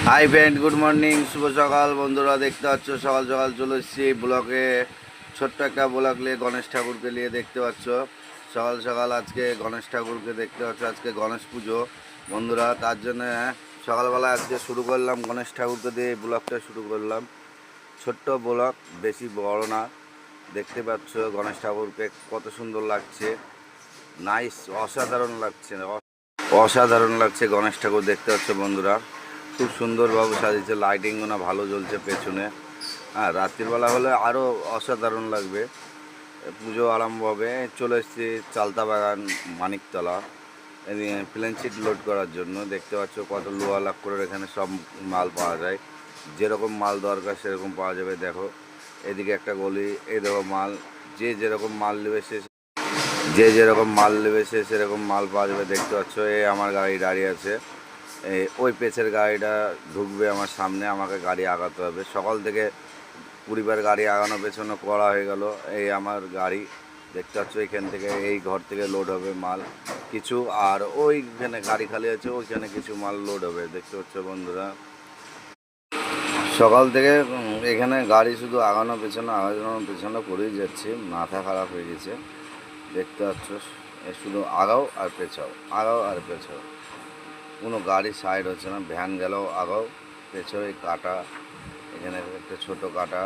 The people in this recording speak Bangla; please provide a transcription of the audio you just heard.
হাই ফ্রেন্ড, গুড মর্নিং, শুভ সকাল বন্ধুরা। দেখতে পাচ্ছ সকাল সকাল চলে এসেছি ব্লকে, ছোট্ট একটা ব্লক নিয়ে গণেশ ঠাকুরকে নিয়ে। দেখতে পাচ্ছ সকাল সকাল আজকে গণেশ ঠাকুরকে দেখতে পাচ্ছ। আজকে গণেশ পুজো বন্ধুরা, তার জন্য সকালবেলা আজকে শুরু করলাম গণেশ ঠাকুরকে দিয়ে এই ব্লকটা শুরু করলাম। ছোট্ট ব্লক, বেশি বড় না। দেখতে পাচ্ছ গণেশ ঠাকুরকে কত সুন্দর লাগছে, নাইস, অসাধারণ লাগছে, অসাধারণ লাগছে গণেশ ঠাকুর। দেখতে পাচ্ছ বন্ধুরা, খুব সুন্দরভাবে সাজিয়েছে, লাইটিংগুলো ভালো জ্বলছে পেছনে। হ্যাঁ, রাত্রিবেলা হলে আরও অসাধারণ লাগবে। পুজো আরম্ভ হবে। চলে এসেছি চালতা বাগান, মানিকতলা, প্লেন শিট লোড করার জন্য। দেখতে পাচ্ছ কত লোহা লাখ করে এখানে সব মাল পাওয়া যায়, যেরকম মাল দরকার সেরকম পাওয়া যাবে। দেখো এদিকে একটা গলি, এই দেখো মাল, যে যেরকম মাল নেবে সে সেরকম মাল পাওয়া যাবে। দেখতে পাচ্ছ এই আমার গাড়ি দাঁড়িয়ে আছে, ওই পেছের গাড়িটা ঢুকবে আমার সামনে, আমাকে গাড়ি আগাতে হবে। সকাল থেকে পরিবার গাড়ি আগানো পেছনে করা হয়ে গেল। এই আমার গাড়ি দেখতে পাচ্ছ, এখান থেকে এই ঘর থেকে লোড হবে মাল কিছু, আর ওইখানে গাড়ি খালি আছে, ওইখানে কিছু মাল লোড হবে। দেখতে পাচ্ছ বন্ধুরা, সকাল থেকে এখানে গাড়ি শুধু আগানো পেছনে করেই যাচ্ছি, মাথা খারাপ হয়ে গেছে। দেখতে পাচ্ছ শুধু আগাও আর পেছাও, কোনো গাড়ি সাইড হচ্ছে না। ভ্যান গেলেও আগাও পেছাও, এই কাটা, এখানে একটা ছোট কাটা।